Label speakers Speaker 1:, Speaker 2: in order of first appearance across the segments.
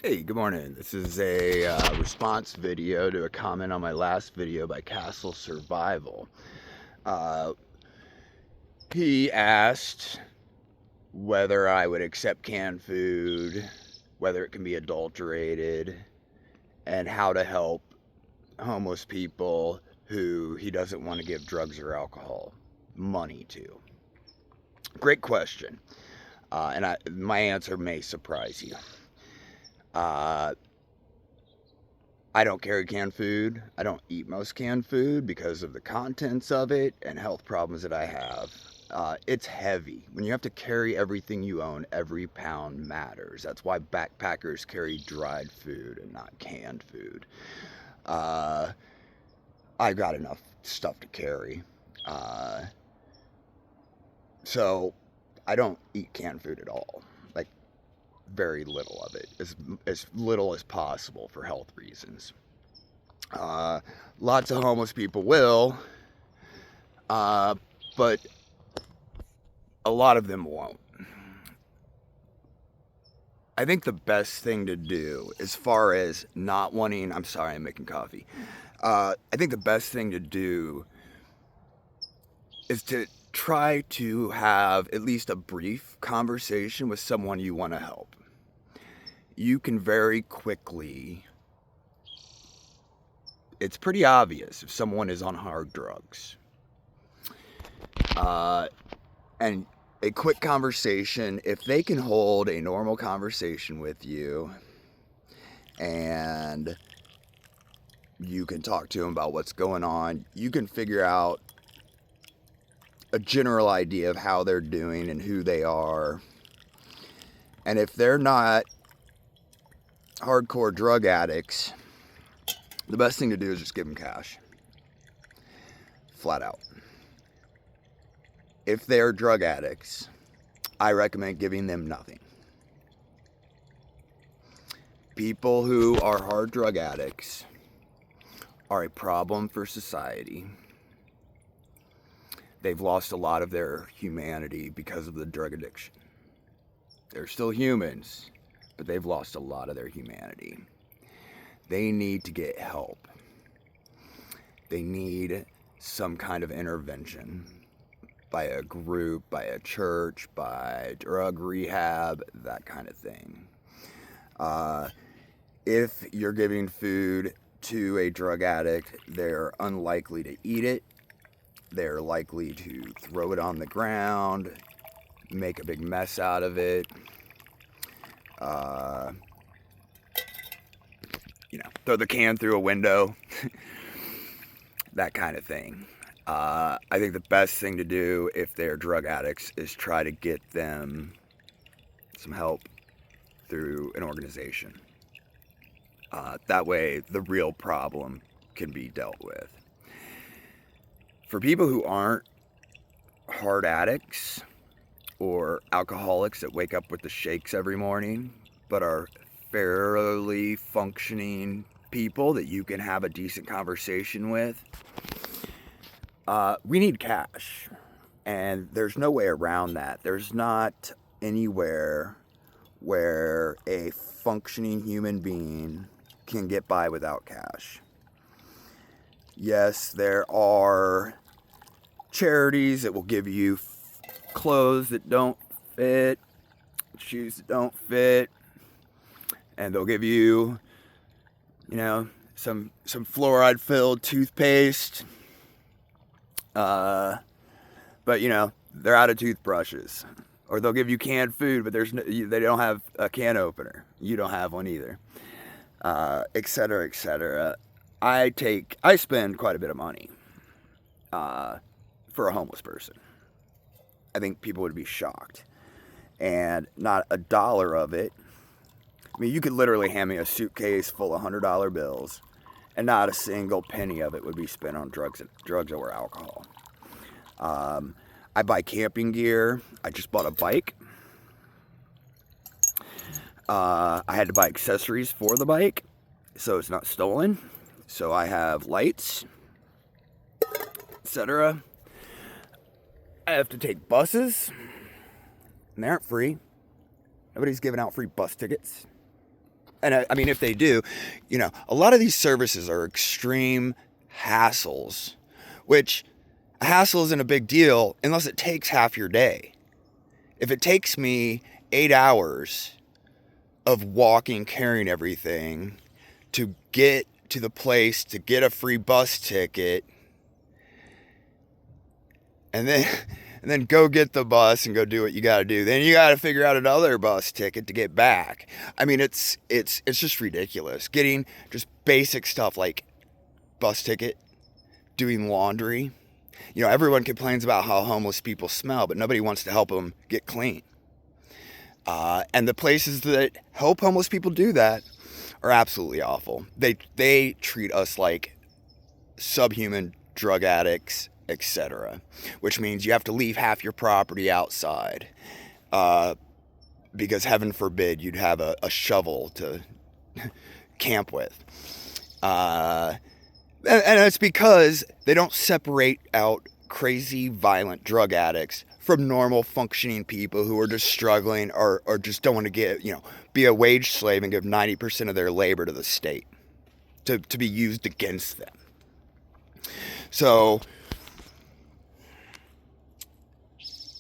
Speaker 1: Hey, good morning. This is a response video to a comment on my last video by Castle Survival. Uh, he asked whether I would accept canned food, whether it can be adulterated, and how to help homeless people who he doesn't want to give drugs or alcohol money to. Great question. My answer may surprise you. I don't carry canned food. I don't eat most canned food because of the contents of it and health problems that I have. It's heavy. When you have to carry everything you own, every pound matters. That's why backpackers carry dried food and not canned food. I've got enough stuff to carry. So I don't eat canned food at all. Like, very little of it, as little as possible for health reasons. Lots of homeless people will, but a lot of them won't. I think the best thing to do, as far as not wanting, I'm sorry, I'm making coffee. I think the best thing to do is to try to have at least a brief conversation with someone you want to help. You can very quickly, it's pretty obvious if someone is on hard drugs. And a quick conversation, if they can hold a normal conversation with you and you can talk to them about what's going on, you can figure out a general idea of how they're doing and who they are. And if they're not hardcore drug addicts, the best thing to do is just give them cash. Flat out. If they're drug addicts, I recommend giving them nothing. People who are hard drug addicts are a problem for society. They've lost a lot of their humanity because of the drug addiction. They're still humans, but they've lost a lot of their humanity. They need to get help. They need some kind of intervention by a group, by a church, by drug rehab, that kind of thing. If you're giving food to a drug addict, they're unlikely to eat it. They're likely to throw it on the ground, make a big mess out of it. Throw the can through a window, that kind of thing. I think the best thing to do if they're drug addicts is try to get them some help through an organization. That way, the real problem can be dealt with. For people who aren't hard addicts or alcoholics that wake up with the shakes every morning, but are fairly functioning people that you can have a decent conversation with, we need cash. And there's no way around that. There's not anywhere where a functioning human being can get by without cash. Yes, there are charities that will give you clothes that don't fit, shoes that don't fit, and they'll give you, some fluoride-filled toothpaste. But they're out of toothbrushes. Or they'll give you canned food, but they don't have a can opener. You don't have one either. Et cetera, et cetera. I spend quite a bit of money for a homeless person. I think people would be shocked. And not a dollar of it. I mean, you could literally hand me a suitcase full of $100 bills, and not a single penny of it would be spent on drugs or alcohol. I buy camping gear. I just bought a bike. I had to buy accessories for the bike, so it's not stolen. So I have lights, etc. I have to take buses, and they aren't free. Nobody's giving out free bus tickets. And I mean, if they do, a lot of these services are extreme hassles, which a hassle isn't a big deal unless it takes half your day. If it takes me 8 hours of walking, carrying everything to get to the place, to get a free bus ticket, and then go get the bus and go do what you got to do. Then you got to figure out another bus ticket to get back. I mean, it's just ridiculous. Getting just basic stuff like bus ticket, doing laundry. Everyone complains about how homeless people smell, but nobody wants to help them get clean. And the places that help homeless people do that are absolutely awful. They treat us like subhuman drug addicts, etc., which means you have to leave half your property outside, because heaven forbid you'd have a shovel to camp with. And it's because they don't separate out crazy, violent drug addicts from normal, functioning people who are just struggling or just don't want to be a wage slave and give 90% of their labor to the state to be used against them. So,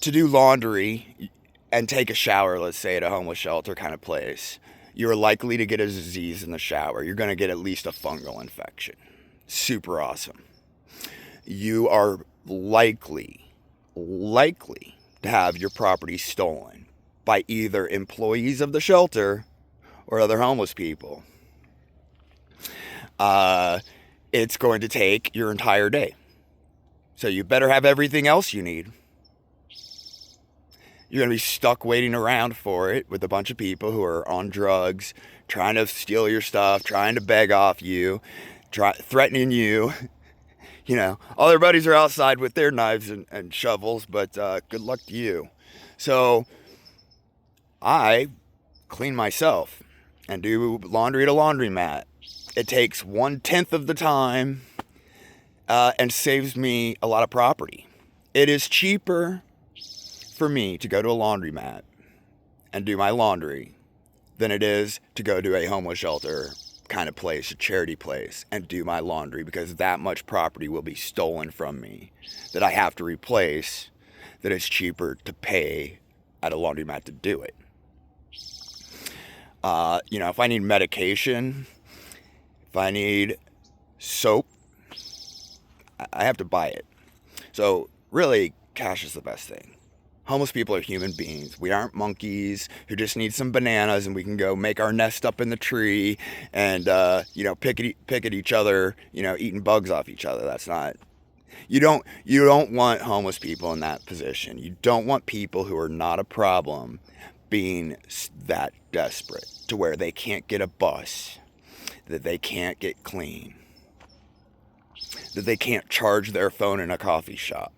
Speaker 1: to do laundry and take a shower, let's say at a homeless shelter kind of place, you're likely to get a disease in the shower. You're going to get at least a fungal infection. Super awesome. You are likely to have your property stolen by either employees of the shelter or other homeless people. It's going to take your entire day. So you better have everything else you need. You're going to be stuck waiting around for it with a bunch of people who are on drugs, trying to steal your stuff, trying to beg off you, threatening you. All their buddies are outside with their knives and shovels, but good luck to you. So I clean myself and do laundry at a laundromat. It takes 1/10 of the time and saves me a lot of property. It is cheaper for me to go to a laundromat and do my laundry than it is to go to a homeless shelter kind of place, a charity place, and do my laundry, because that much property will be stolen from me that I have to replace, that it's cheaper to pay at a laundromat to do it. If I need medication, if I need soap, I have to buy it. So really, cash is the best thing. Homeless people are human beings. We aren't monkeys who just need some bananas and we can go make our nest up in the tree and, pick at each other, eating bugs off each other. That's not, you don't want homeless people in that position. You don't want people who are not a problem being that desperate to where they can't get a bus, that they can't get clean, that they can't charge their phone in a coffee shop.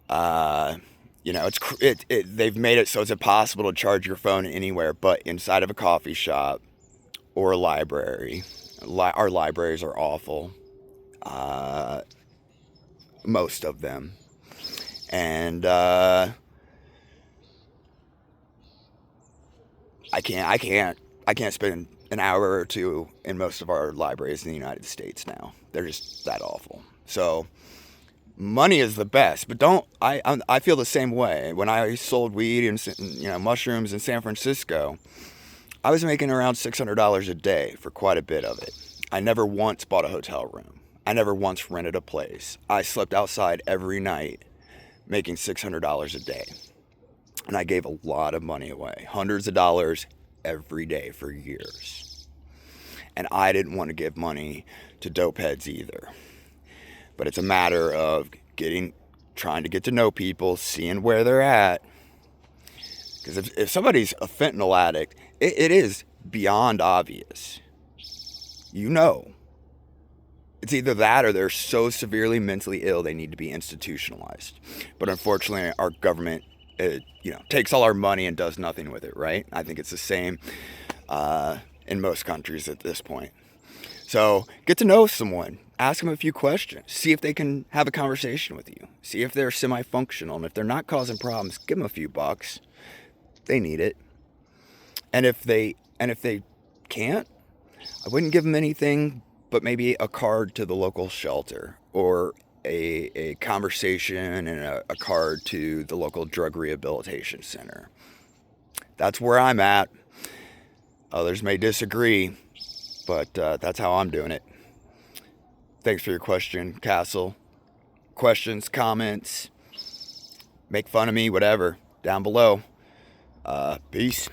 Speaker 1: They've made it so it's impossible to charge your phone anywhere but inside of a coffee shop or a library. Our libraries are awful. Most of them. And, I can't spend an hour or two in most of our libraries in the United States now. They're just that awful. So, money is the best, but I feel the same way. When I sold weed and mushrooms in San Francisco, I was making around $600 a day for quite a bit of it. I never once bought a hotel room. I never once rented a place. I slept outside every night, making $600 a day. And I gave a lot of money away, hundreds of dollars every day for years. And I didn't want to give money to dope heads either. But it's a matter of trying to get to know people, seeing where they're at. Because if somebody's a fentanyl addict, it is beyond obvious. It's either that or they're so severely mentally ill they need to be institutionalized. But unfortunately, our government, takes all our money and does nothing with it, right? I think it's the same in most countries at this point. So get to know someone. Ask them a few questions. See if they can have a conversation with you. See if they're semi-functional. And if they're not causing problems, give them a few bucks. They need it. And if they can't, I wouldn't give them anything but maybe a card to the local shelter, or a conversation and a card to the local drug rehabilitation center. That's where I'm at. Others may disagree, but that's how I'm doing it. Thanks for your question, Castle. Questions, comments, make fun of me, whatever, down below. Peace.